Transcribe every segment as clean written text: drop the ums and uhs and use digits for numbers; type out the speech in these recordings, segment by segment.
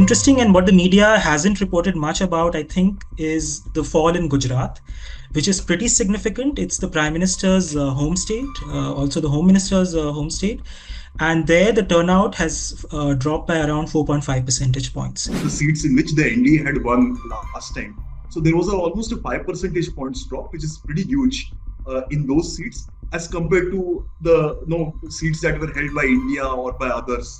interesting and what the media hasn't reported much about, I think, is the fall in Gujarat, which is pretty significant. It's the Prime Minister's home state, also the Home Minister's home state. And there the turnout has dropped by around 4.5 percentage points. The seats in which the NDA had won last time. So there was almost a 5 percentage points drop, which is pretty huge in those seats as compared to the seats that were held by India or by others.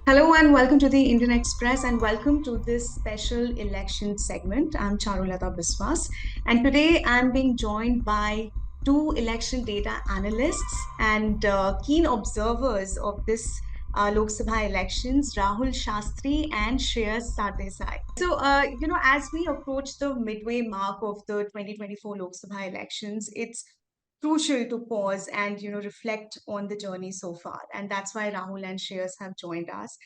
Hello and welcome to the Indian Express and welcome to this special election segment. I'm Charulata Biswas and today I'm being joined by two election data analysts and keen observers of this Lok Sabha elections, Rahul Shastri and Shreyas Sardesai. So, as we approach the midway mark of the 2024 Lok Sabha elections, it's crucial to pause and reflect on the journey so far, and that's why Rahul and Shreyas have joined us.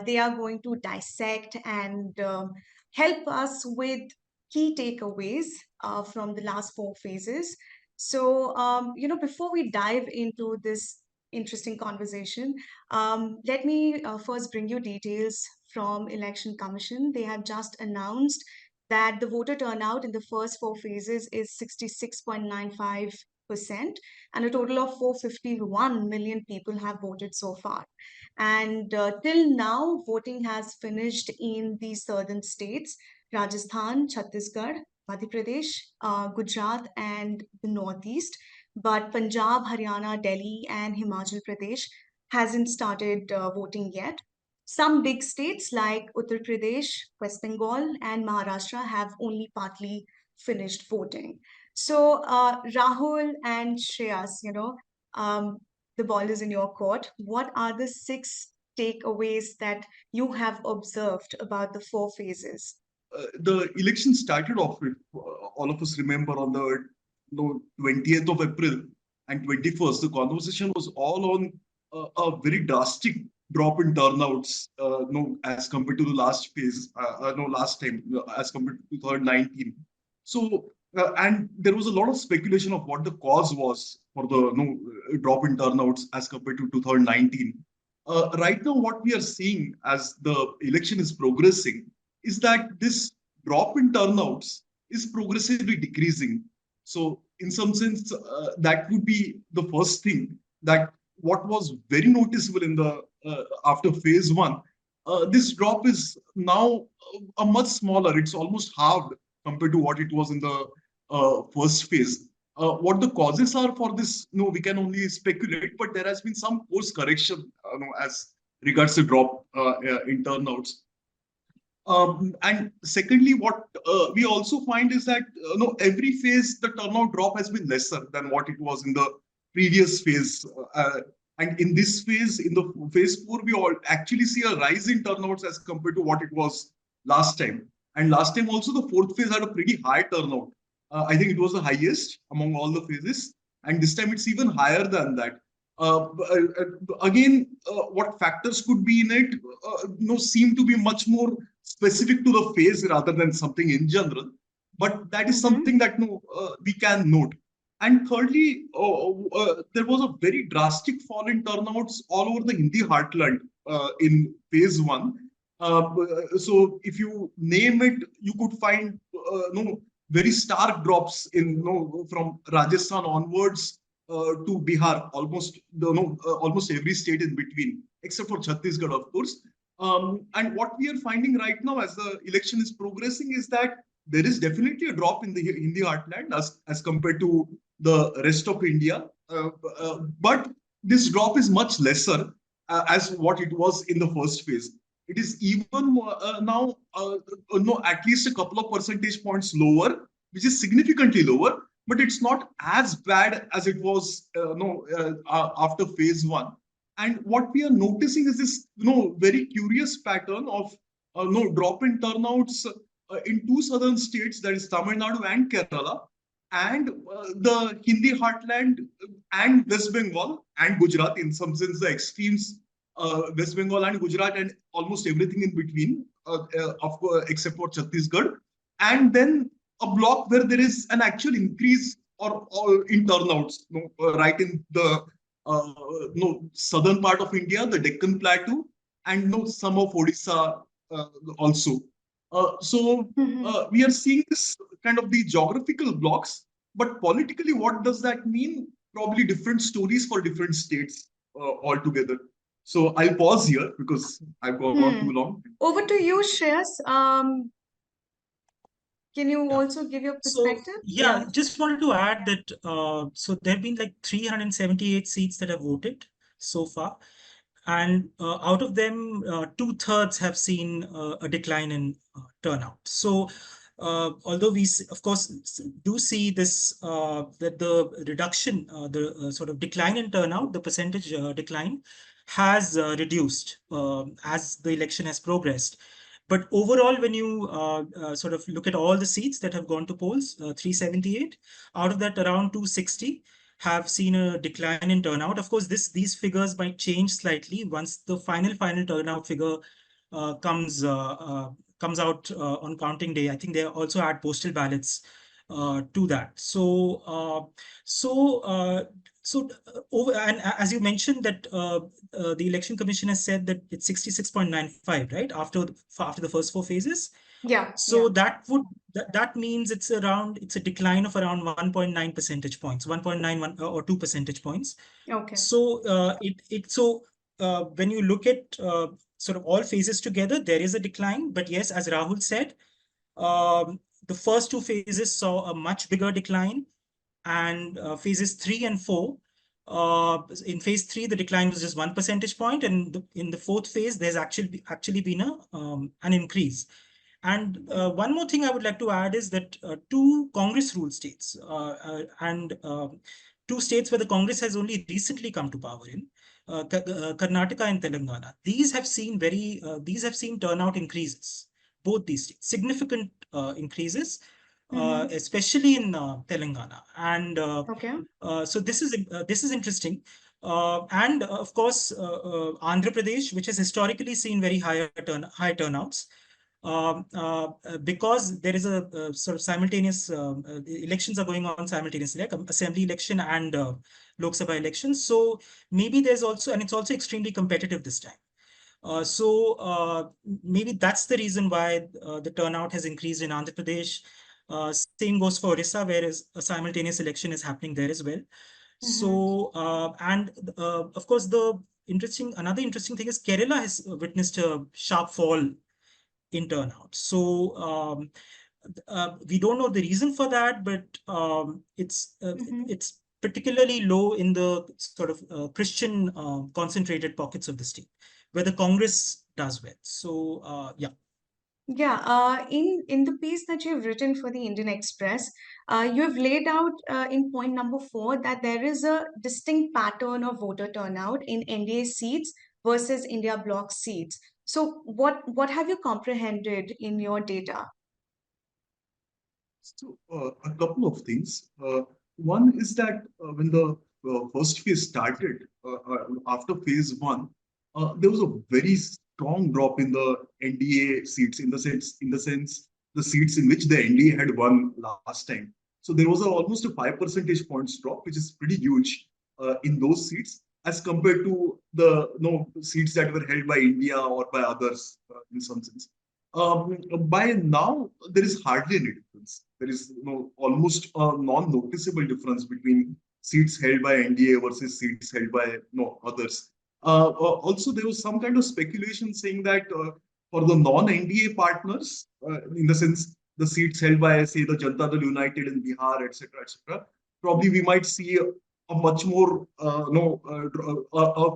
They are going to dissect and help us with key takeaways from the last four phases. So before we dive into this interesting conversation, let me first bring you details from Election Commission. They have just announced that the voter turnout in the first four phases is 66.95%, and a total of 451 million people have voted so far. And till now, voting has finished in the southern states, Rajasthan, Chhattisgarh, Madhya Pradesh, Gujarat, and the Northeast. But Punjab, Haryana, Delhi, and Himachal Pradesh hasn't started voting yet. Some big states like Uttar Pradesh, West Bengal, and Maharashtra have only partly finished voting. So, Rahul and Shreyas, the ball is in your court. What are the six takeaways that you have observed about the four phases? The election started off with, all of us remember, on the 20th of April and 21st, the conversation was all on a very drastic drop in turnouts as compared to the last phase, last time, as compared to 2019. So, and there was a lot of speculation of what the cause was for the drop in turnouts as compared to 2019. Right now, what we are seeing as the election is progressing is that this drop in turnouts is progressively decreasing. So in some sense, that would be the first thing, that what was very noticeable in the after phase one, this drop is now a much smaller. It's almost halved compared to what it was in the first phase. What the causes are for this, we can only speculate, but there has been some course correction as regards the drop in turnouts. And secondly, what we also find is that every phase the turnout drop has been lesser than what it was in the previous phase. And in this phase, in the phase 4, we all actually see a rise in turnouts as compared to what it was last time. And last time also the fourth phase had a pretty high turnout. I think it was the highest among all the phases. And this time it's even higher than that. Again, what factors could be in it seem to be much more specific to the phase rather than something in general. But that is something that we can note. And thirdly, there was a very drastic fall in turnouts all over the Hindi heartland in phase 1. So if you name it, you could find very stark drops in from Rajasthan onwards to Bihar, almost every state in between, except for Chhattisgarh, of course. And what we are finding right now as the election is progressing is that there is definitely a drop in the Hindi heartland as compared to the rest of India. But this drop is much lesser as what it was in the first phase. It is even now, at least a couple of percentage points lower, which is significantly lower, but it's not as bad as it was after phase 1. And what we are noticing is this very curious pattern of drop in turnouts in two southern states, that is Tamil Nadu and Kerala, and the Hindi heartland and West Bengal and Gujarat, in some sense the extremes, West Bengal and Gujarat and almost everything in between, except for Chhattisgarh. And then a block where there is an actual increase or in turnouts, right in the southern part of India, the Deccan Plateau, and some of Odisha uh, also. So Mm-hmm. we are seeing this kind of the geographical blocks, but politically, what does that mean? Probably different stories for different states altogether. So I'll pause here because I've gone on too Hmm. long. Over to you, Shreyas. Can you Yeah. also give your So perspective? yeah, Yeah. just wanted to add that so there have been like 378 seats that have voted so far, and out of them, two-thirds have seen a decline in turnout. So although of course do see this that the reduction, the sort of decline in turnout, the percentage decline has reduced as the election has progressed. But overall, when you sort of look at all the seats that have gone to polls, 378, out of that, around 260 have seen a decline in turnout. Of course, these figures might change slightly once the final turnout figure uh, comes uh, uh, comes out on counting day. I think they also add postal ballots to that. So over, and as you mentioned that the election commission has said that it's 66.95, right, after the first four phases. Yeah. So Yeah. that means it's a decline of around 1.9 percentage points, 1.91 or 2 percentage points. Okay. So when you look at sort of all phases together, there is a decline. But yes, as Rahul said, um, the first two phases saw a much bigger decline, and phases 3 and 4. In phase 3, the decline was just 1 percentage point, and in the fourth phase, there's actually been an increase. And one more thing I would like to add is that two Congress ruled states and two states where the Congress has only recently come to power in Karnataka and Telangana. These have seen turnout increases. Both these states, significant increases, Mm-hmm. especially in Telangana, and Okay. so this is interesting. And of course, Andhra Pradesh, which has historically seen very high turnouts, because there is a sort of simultaneous the elections are going on simultaneously, like assembly election and Lok Sabha elections. So maybe there's also, and it's also extremely competitive this time. Maybe that's the reason why the turnout has increased in Andhra Pradesh. Same goes for Orissa, whereas a simultaneous election is happening there as well. Mm-hmm. So, and of course, another interesting thing is Kerala has witnessed a sharp fall in turnout. So, we don't know the reason for that, but Mm-hmm. it's particularly low in the sort of Christian concentrated pockets of the state where the Congress does well. So, yeah. Yeah, in the piece that you've written for the Indian Express, you have laid out in point number 4 that there is a distinct pattern of voter turnout in NDA seats versus India bloc seats. So, what have you comprehended in your data? So, a couple of things. One is that when the first phase started, after phase one, there was a very strong drop in the NDA seats, in the sense the seats in which the NDA had won last time. So there was almost a 5 percentage points drop, which is pretty huge in those seats as compared to the seats that were held by India or by others in some sense. By now, there is hardly any difference. There is almost a non-noticeable difference between seats held by NDA versus seats held by others. Also, there was some kind of speculation saying that for the non-NDA partners, in the sense the seats held by, say, the Janata Dal United in Bihar, etc., probably we might see a much more a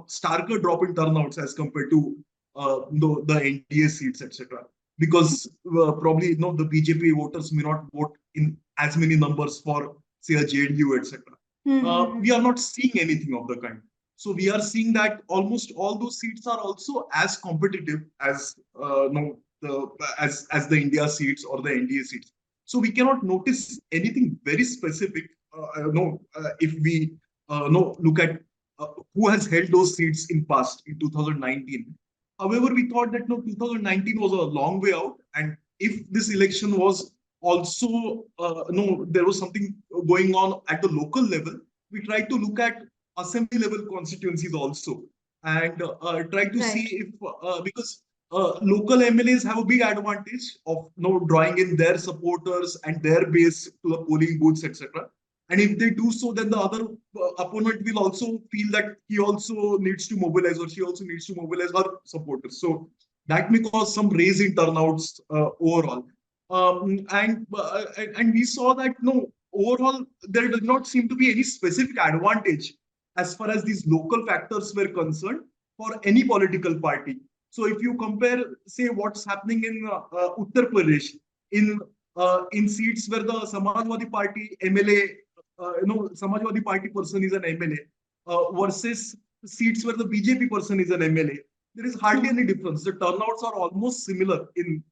starker drop in turnouts as compared to the NDA seats, etc. Because probably the BJP voters may not vote in as many numbers for, say, a JDU, etc. Mm-hmm. We are not seeing anything of the kind. So we are seeing that almost all those seats are also as competitive as no the as the India seats or the NDA seats. So we cannot notice anything very specific. No, if we no look at who has held those seats in past in 2019. However, we thought that no 2019 was a long way out, and if this election was also, no, there was something going on at the local level. We tried to look at assembly level constituencies also, and try to see Right. if because local MLAs have a big advantage of drawing in their supporters and their base to the polling booths, etc. And if they do so, then the other opponent will also feel that he also needs to mobilize, or she also needs to mobilize her supporters. So that may cause some raise in turnouts overall. And we saw that no, overall there does not seem to be any specific advantage as far as these local factors were concerned for any political party. So if you compare, say, what's happening in Uttar Pradesh, in seats where the Samajwadi Party MLA, Samajwadi Party person is an MLA, versus seats where the BJP person is an MLA, there is hardly any difference. The turnouts are almost similar in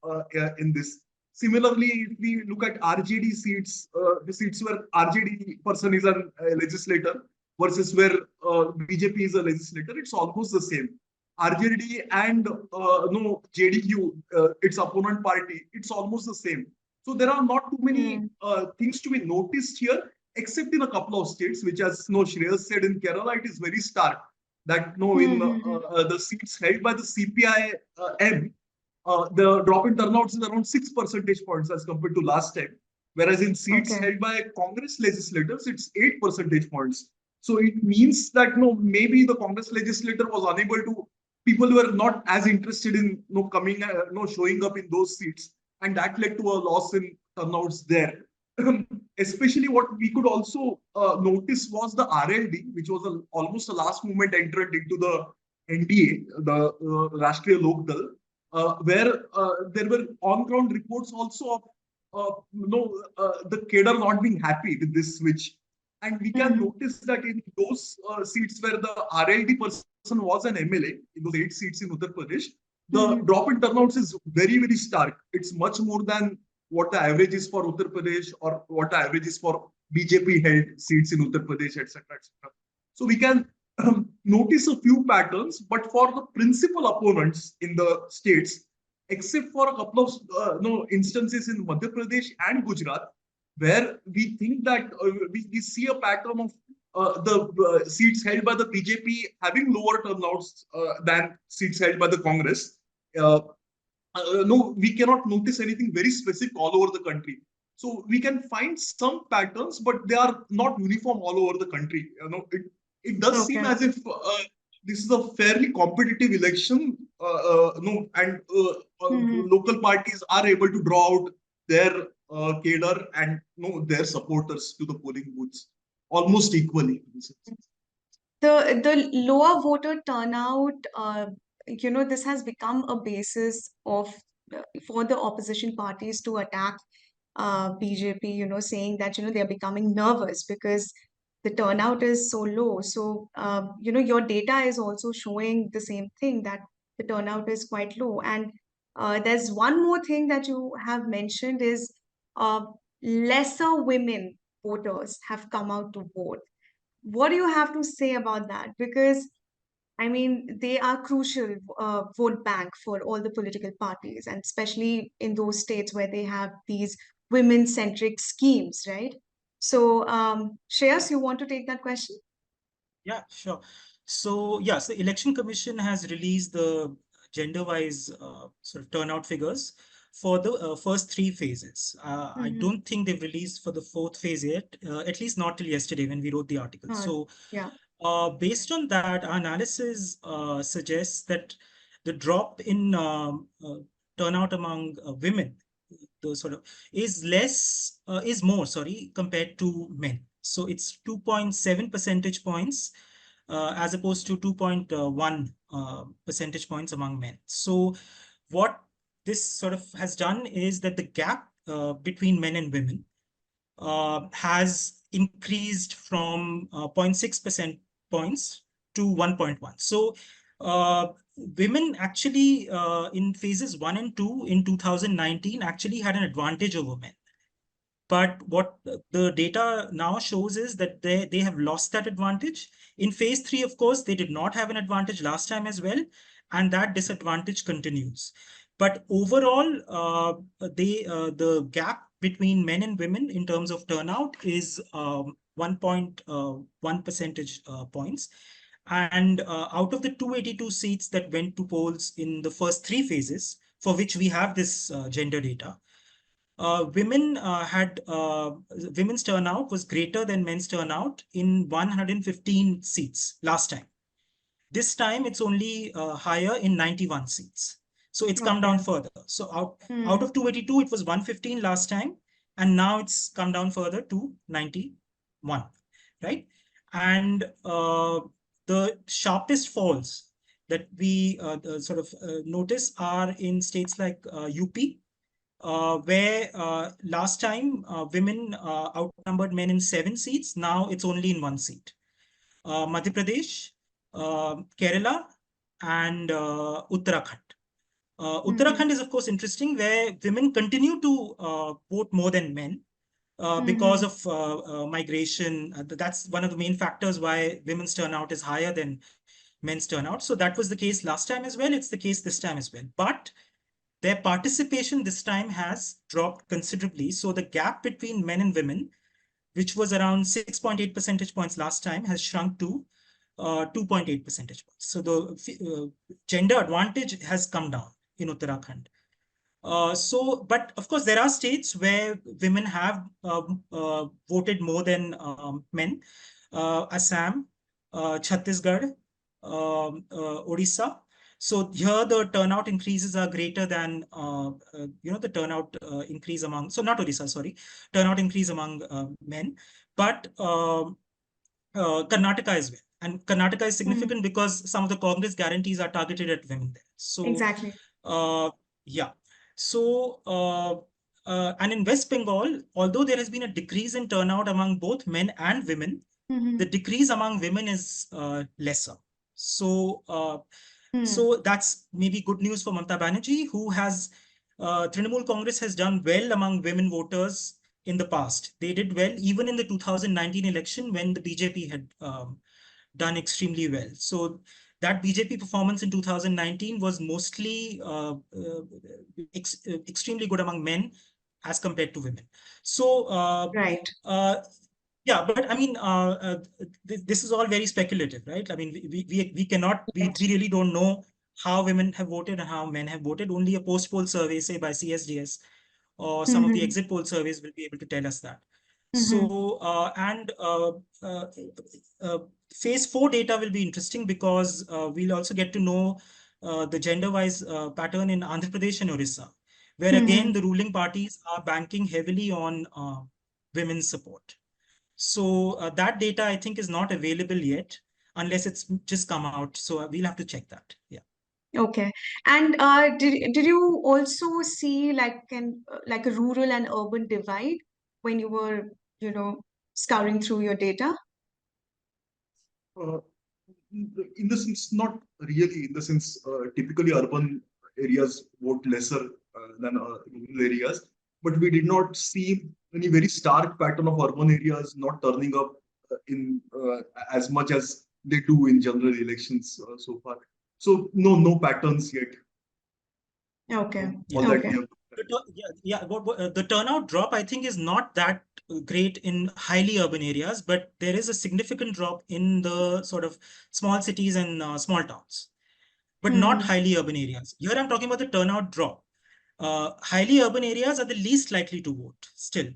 this. Similarly, if we look at RJD seats, the seats where RJD person is a legislator versus where BJP is a legislator, it's almost the same. RJD and no JDU, its opponent party, it's almost the same. So there are not too many things to be noticed here, except in a couple of states, which, as no Shreyas said, in Kerala, it is very stark that no, in the seats held by the CPI-M, the drop in turnouts is around 6 percentage points as compared to last time. Whereas in seats held by Congress legislators, it's 8 percentage points. So it means that no, maybe the Congress legislator was unable to, people were not as interested in coming, showing up in those seats, and that led to a loss in turnouts there. Especially what we could also notice was the RLD, which was almost a last moment entrant into the NDA, the Rashtriya Lok Dal, where there were on-ground reports also of the cadre not being happy with this switch. And we can notice that in those seats where the RLD person was an MLA, in those 8 seats in Uttar Pradesh, the drop in turnouts is very, very stark. It's much more than what the average is for Uttar Pradesh or what the average is for BJP held seats in Uttar Pradesh, etc., etc. So we can notice a few patterns, but for the principal opponents in the states, except for a couple of instances in Madhya Pradesh and Gujarat, where we think that we see a pattern of the seats held by the BJP having lower turnouts than seats held by the Congress. No, we cannot notice anything very specific all over the country. So we can find some patterns, but they are not uniform all over the country. It does seem as if this is a fairly competitive election, and local parties are able to draw out their cadre and their supporters to the polling booths almost equally. The lower voter turnout, this has become a basis of for the opposition parties to attack BJP, saying that, they're becoming nervous because the turnout is so low. So, your data is also showing the same thing, that the turnout is quite low. And there's one more thing that you have mentioned is lesser women voters have come out to vote. What do you have to say about that? Because I mean, they are crucial vote bank for all the political parties, and especially in those states where they have these women-centric schemes, right? So, Shreyas, you want to take that question? Yeah, sure. So, yes, the Election Commission has released the gender-wise sort of turnout figures for the first 3 phases. I don't think they've released for the 4th phase yet, at least not till yesterday when we wrote the article. So, yeah. Based on that, our analysis suggests that the drop in turnout among women, the sort of is more, compared to men. So it's 2.7 percentage points as opposed to 2.1 percentage points among men. So what this sort of has done is that the gap between men and women has increased from 0.6% points to 1.1. So women actually in phases 1 and 2 in 2019 actually had an advantage over men. But what the data now shows is that they have lost that advantage. In phase 3, of course, they did not have an advantage last time as well, and that disadvantage continues. But overall, the gap between men and women in terms of turnout is 1.1 percentage points. And out of the 282 seats that went to polls in the first three phases, for which we have this gender data, women's turnout was greater than men's turnout in 115 seats last time. This time it's only higher in 91 seats. So it's come down further. So out of 282, it was 115 last time, and now it's come down further to 91, right? And the sharpest falls that we notice are in states like UP, where last time women outnumbered men in 7 seats. Now it's only in 1 seat. Madhya Pradesh, Kerala, and Uttarakhand. Uttarakhand is, of course, interesting, where women continue to vote more than men because of migration. That's one of the main factors why women's turnout is higher than men's turnout. So that was the case last time as well. It's the case this time as well. But their participation this time has dropped considerably. So the gap between men and women, which was around 6.8 percentage points last time, has shrunk to 2.8 percentage points. So the gender advantage has come down in Uttarakhand. But of course, there are states where women have voted more than men. Assam, Chhattisgarh, Odisha. So here the turnout increases are greater than the turnout increase among, so not Odisha, sorry, turnout increase among men, but Karnataka as well. And Karnataka is significant because some of the Congress guarantees are targeted at women there. So Exactly. Yeah. So and in West Bengal, although there has been a decrease in turnout among both men and women, the decrease among women is lesser. So so that's maybe good news for Mamata Banerjee, who has Trinamool Congress has done well among women voters in the past. They did well even in the 2019 election when the BJP had done extremely well. So that BJP performance in 2019 was mostly extremely good among men as compared to women. So Right. yeah, but I mean, this is all very speculative, right? I mean, we cannot, we really don't know how women have voted and how men have voted. Only a post-poll survey, say by CSDS, or some of the exit poll surveys will be able to tell us that. So, phase 4 data will be interesting because we'll also get to know the gender-wise pattern in Andhra Pradesh and Orissa, where again, the ruling parties are banking heavily on women's support. So that data, I think, is not available yet unless it's just come out. So we'll have to check that. Yeah. Okay. And did you also see like a rural and urban divide when you were, scouring through your data? In the sense, not really. In the sense, typically urban areas vote lesser than rural areas, but we did not see any very stark pattern of urban areas not turning up in as much as they do in general elections so far. So no patterns yet. Okay. All that Okay. we have. The turnout drop, I think, is not that great in highly urban areas, but there is a significant drop in the sort of small cities and small towns, but not highly urban areas. Here I'm talking about the turnout drop. Highly urban areas are the least likely to vote still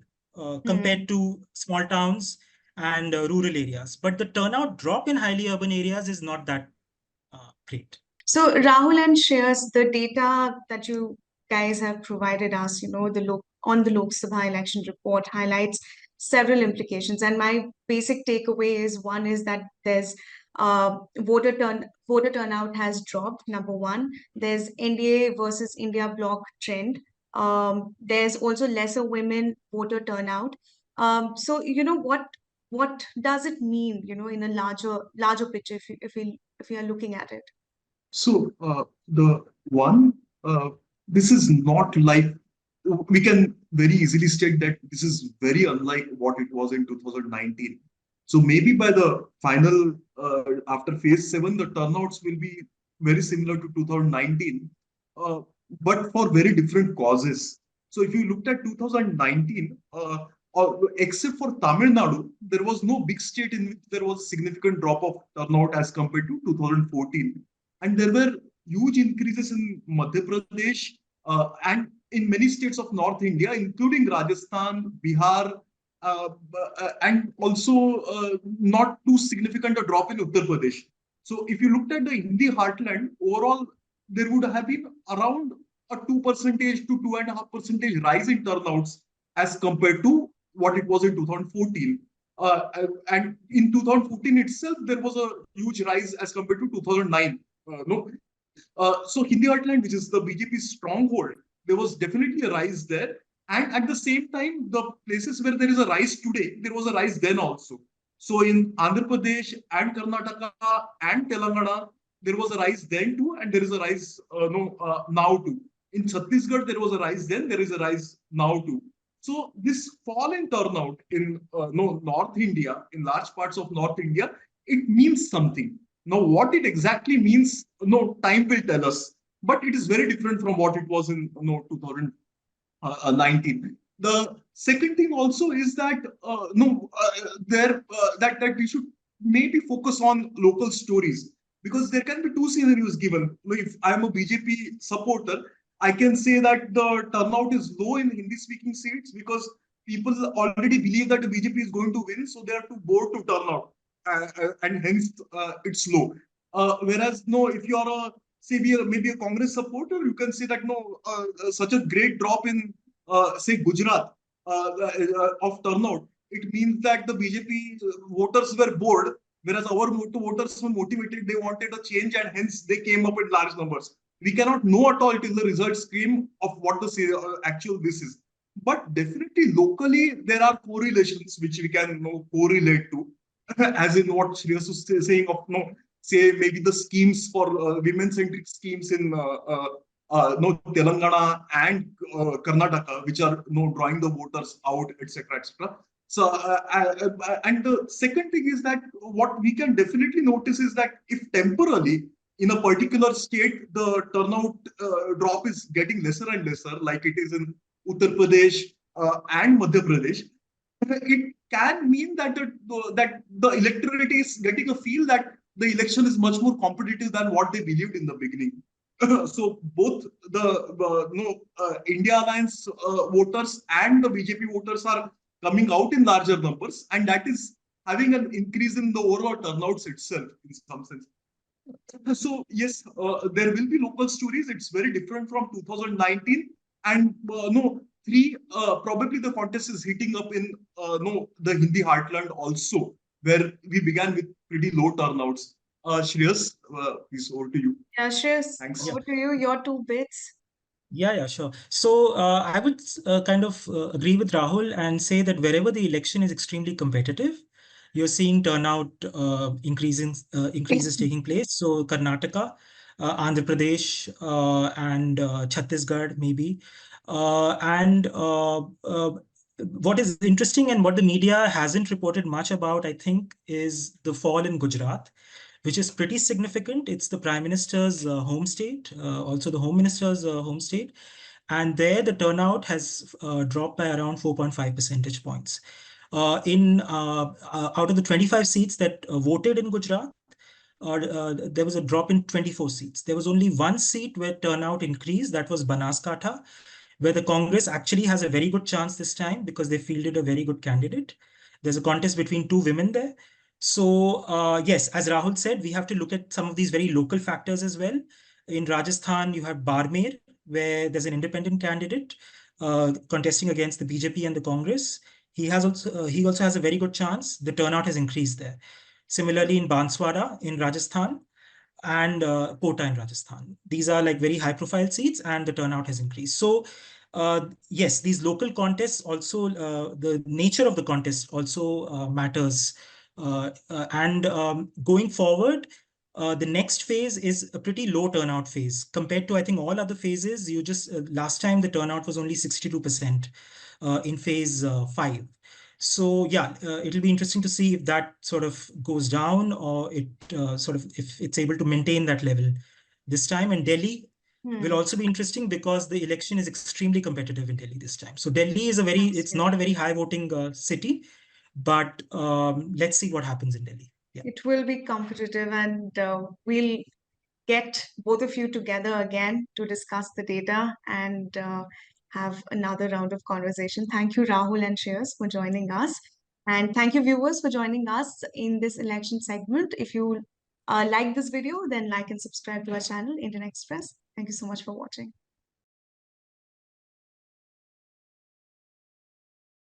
compared to small towns and rural areas. But the turnout drop in highly urban areas is not that great. So Rahul and Shreyas, the data that you guys have provided us, on the Lok Sabha election report highlights several implications. And my basic takeaway is one is that there's voter turnout has dropped. Number one, there's NDA versus India bloc trend. There's also lesser women voter turnout. So what does it mean, in a larger picture if we are looking at it? So the one, this is not like, we can very easily state that this is very unlike what it was in 2019. So maybe by the final, after phase 7, the turnouts will be very similar to 2019, uh, but for very different causes. So if you looked at 2019, except for Tamil Nadu, there was no big state in which there was significant drop of turnout as compared to 2014. And there were huge increases in Madhya Pradesh and in many states of North India, including Rajasthan, Bihar, and also not too significant a drop in Uttar Pradesh. So if you looked at the Hindi heartland, overall, there would have been around a 2% to 2.5% rise in turnouts as compared to what it was in 2014. And in 2014 itself, there was a huge rise as compared to 2009. No, so Hindi heartland, which is the BJP's stronghold, there was definitely a rise there. And at the same time, the places where there is a rise today, there was a rise then also. So in Andhra Pradesh and Karnataka and Telangana, there was a rise then too, and there is a rise now too. In Chhattisgarh, there was a rise then, there is a rise now too. So this fall in turnout in North India, in large parts of North India, it means something. Now, what it exactly means, time will tell us. But it is very different from what it was in 2019. The second thing also is that that we should maybe focus on local stories, because there can be two scenarios given. If I am a BJP supporter, I can say that the turnout is low in Hindi-speaking seats because people already believe that the BJP is going to win, so they are too bored to turn out, and hence it's low. Whereas, no, if you are a say maybe a Congress supporter, you can say that such a great drop in say Gujarat of turnout, it means that the BJP voters were bored, whereas our voters were motivated. They wanted a change, and hence they came up in large numbers. We cannot know at all till the results came of what the actual this is. But definitely locally, there are correlations which we can correlate to, as in what Shreyas was saying of say maybe the schemes for women-centric schemes in Telangana and Karnataka, which are drawing the voters out, etc., etc. So, and the second thing is that what we can definitely notice is that if temporarily in a particular state the turnout drop is getting lesser and lesser, like it is in Uttar Pradesh and Madhya Pradesh, it can mean that the electorate is getting a feel that the election is much more competitive than what they believed in the beginning. So both the India Alliance voters and the BJP voters are coming out in larger numbers, and that is having an increase in the overall turnouts itself in some sense. So yes, there will be local stories. It's very different from 2019, and probably the contest is heating up in the Hindi heartland also, where we began with pretty low turnouts. Shreyas, please over to you. Yeah, Shreyas, Thanks. over to you, your 2 bits. Yeah, sure. So I would kind of agree with Rahul and say that wherever the election is extremely competitive, you're seeing turnout increases taking place. So Karnataka, Andhra Pradesh, and Chhattisgarh maybe. And what is interesting and what the media hasn't reported much about, I think, is the fall in Gujarat, which is pretty significant. It's the Prime Minister's home state, also the Home Minister's home state. And there the turnout has dropped by around 4.5 percentage points. Out of the 25 seats that voted in Gujarat, there was a drop in 24 seats. There was only one seat where turnout increased, that was Banaskantha, where the Congress actually has a very good chance this time because they fielded a very good candidate. There's a contest between two women there. So yes, as Rahul said, we have to look at some of these very local factors as well. In Rajasthan, you have Barmer, where there's an independent candidate contesting against the BJP and the Congress. He also has a very good chance. The turnout has increased there. Similarly, in Banswara in Rajasthan and Kota in Rajasthan. These are like very high-profile seats, and the turnout has increased. So yes, these local contests also, the nature of the contest also matters. And going forward, the next phase is a pretty low turnout phase compared to, I think, all other phases. Last time the turnout was only 62% in phase 5. So yeah, it'll be interesting to see if that sort of goes down or if it's able to maintain that level this time. In Delhi, will also be interesting because the election is extremely competitive in Delhi this time. So Delhi is it's not a very high voting city, but let's see what happens in Delhi. Yeah. It will be competitive, and we'll get both of you together again to discuss the data and have another round of conversation. Thank you, Rahul and Shreyas, for joining us. And thank you, viewers, for joining us in this election segment. If you like this video, then like and subscribe to our channel, Indian Express. Thank you so much for watching.